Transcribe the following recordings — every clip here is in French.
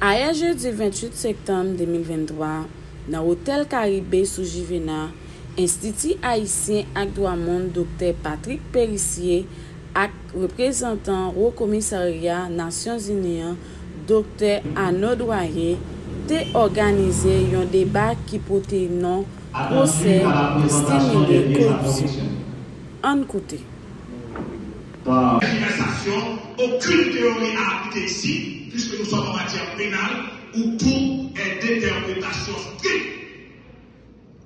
Hier jeudi 28 septembre 2023, dans l'hôtel Caribé sous Juvena, Institut haïtien ak droit monde Dr. Patrick Périssier ak représentant au commissariat Nations Unies Dr. Arnaud Doyer te organisé un débat qui portait nom procès stimuler corruption. En côté. Par aucune théorie à appliquer ici, puisque nous sommes en matière pénale, où tout est d'interprétation stricte.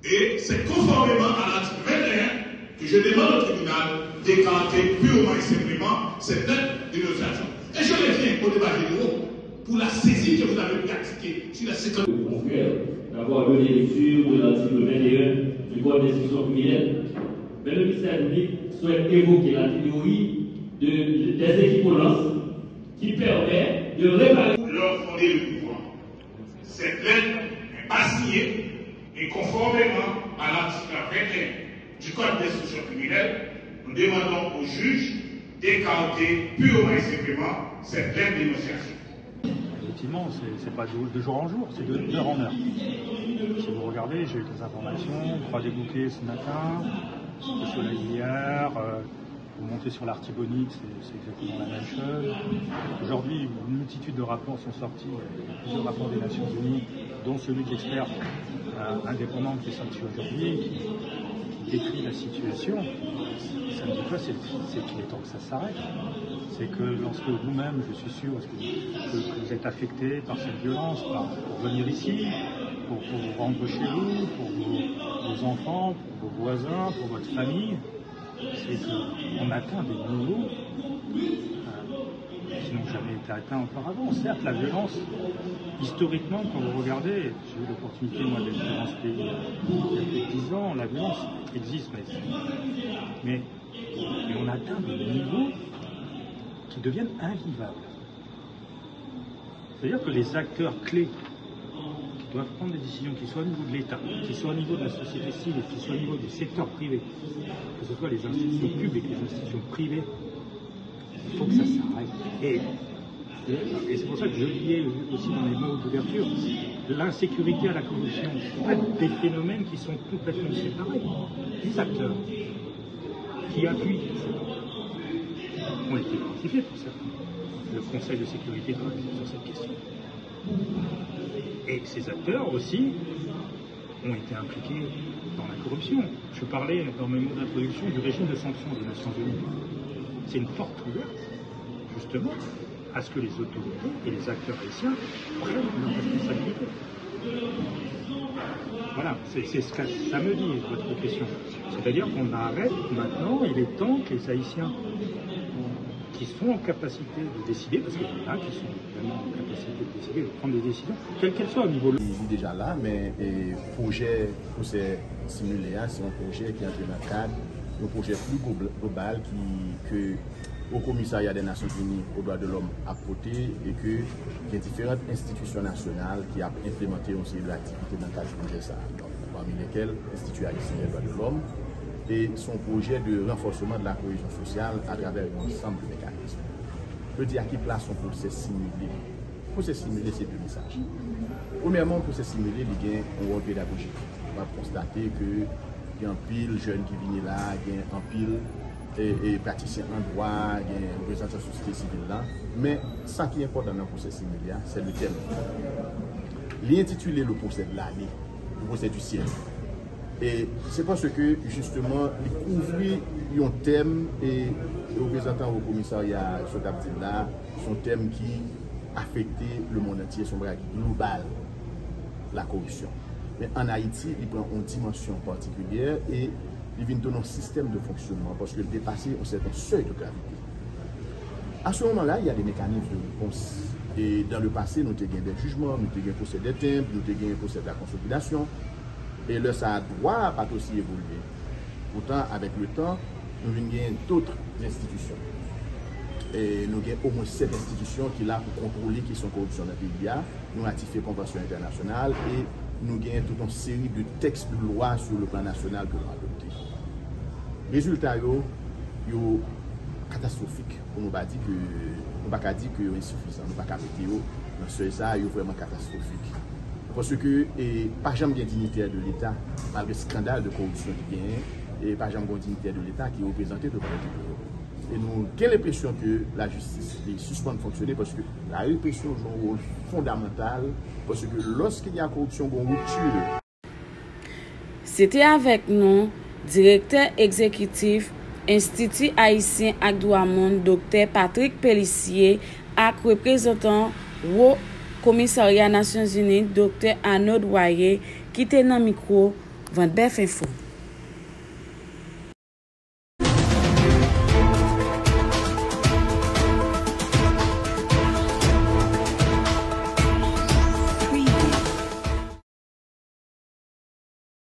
Et c'est conformément à l'article 21 que je demande au tribunal d'écarter purement et simplement cette lettre d'innonciation. Et je reviens au débat général pour la saisie que vous avez pratiquée sur la séquence. D'avoir donné lecture de l'article 21 du Code d'instruction criminelle, mais le ministère public souhaite évoquer la théorie des équivalences qui permet de réparer. Leur fonder le pouvoir. Cette lettre n'est pas signée et conformément à l'article 21 du Code d'instruction criminelle, nous demandons au juge d'écarter purement et simplement cette lettre d'énonciation. Effectivement, c'est pas de jour en jour, c'est d'heure en heure. Si vous regardez, j'ai eu des informations, 3 débouqués ce matin, le soleil hier, vous montez sur l'Artibonite, c'est exactement la même chose. Aujourd'hui, une multitude de rapports sont sortis, plusieurs rapports des Nations Unies, dont celui de l'expert indépendant qui est sorti aujourd'hui, qui décrit la situation. Ça me dit quoi, c'est qu'il est temps que ça s'arrête. C'est que lorsque vous-même, je suis sûr, que vous êtes affecté par cette violence, pour venir ici, pour vous rendre chez vous, pour vos enfants, pour vos voisins, pour votre famille, c'est qu'on atteint des niveaux qui n'ont jamais été atteints auparavant. Certes, la violence, historiquement, quand vous regardez, j'ai eu l'opportunité, moi, d'être dans ce pays il y a plus de 10 ans, la violence existe, mais on atteint des niveaux qui deviennent invivables. C'est-à-dire que les acteurs clés qui doivent prendre des décisions, qui soient au niveau de l'État, qui soient au niveau de la société civile, qui soient au niveau des secteurs privés, que ce soit les institutions publiques, les institutions privées, il faut que ça s'arrête. Et c'est pour ça que je liais aussi dans les mots d'ouverture l'insécurité à la corruption. Ce sont des phénomènes qui sont complètement séparés. Les acteurs qui appuient ont été identifiés pour certains. Le Conseil de sécurité sur cette question. Et ces acteurs aussi ont été impliqués dans la corruption. Je parlais dans mes mots d'introduction du régime de sanctions des Nations Unies. C'est une porte ouverte, justement, à ce que les autorités et les acteurs haïtiens prennent leurs responsabilités. Voilà, c'est ce que ça me dit, votre question. C'est-à-dire qu'on arrête maintenant, il est temps que les Haïtiens qui sont en capacité de décider, parce qu'il y en a qui sont vraiment en capacité de décider, de prendre des décisions, quelles qu'elles soient au niveau... Il est déjà là, mais le projet pour ces simulés, c'est un projet qui est entré dans le cadre, un projet plus global que au commissariat des Nations Unies aux droits de l'homme a porté et que il y a différentes institutions nationales qui ont implémenté aussi de l'activité dans le cadre du projet ça, parmi lesquelles l'Institut haïtien des droits de l'homme et son projet de renforcement de la cohésion sociale à travers un ensemble de mécanismes. Je dis à qui place on procès simulé. Procès simulé, c'est deux messages. Premièrement, procès simulé, il y a un rôle pédagogique. On va constater qu'il y a un pile jeune qui vient là, il y a un pile et praticiens en droit, il y a une représentation de la société civile là. Mais ce qui est important dans le procès simulé, c'est le thème. Il est intitulé le procès de l'année, le procès du ciel. Et c'est parce que, justement, il couvrit un thème et le représentant au commissariat sur là, son thème qui affectait le monde entier, son bras global, la corruption. Mais en Haïti, il prend une dimension particulière et il vient donner un système de fonctionnement parce qu'il dépassait un certain seuil de gravité. À ce moment-là, il y a des mécanismes de réponse. Et dans le passé, nous avons des jugements, nous avons des procès de timbre, nous avons des procès de la consolidation. Et là, ça a droit pas aussi évoluer. Pourtant, avec le temps, nous avons d'autres institutions. Et nous avons au moins 7 institutions qui sont là pour contrôler qui sont corruption dans le pays. Nous avons ratifié la Convention internationale et nous avons toute une série de textes de loi sur le plan national que nous avons adoptés. Résultat, ils catastrophique. On ne va pas dire que c'est insuffisant, on ne va pas dire dans ce ça, est vraiment catastrophique. Parce que, pas jamais dignitaire de l'État, malgré le scandale de corruption qui vient, et pas jamais dignitaire de l'État qui est représenté de par le. Et nous, quelle l'impression que la justice est suspend de fonctionner parce que la répression joue un rôle fondamental, parce que lorsqu'il y a corruption, on rupture. C'était avec nous, directeur exécutif Institut Haïtien ak Droit Monde, Dr. Patrick Pellissier, ak représentant au Commissariat Nations Unies, Dr. Arnaud Douaye, qui était dans le micro, Vente Bef Info.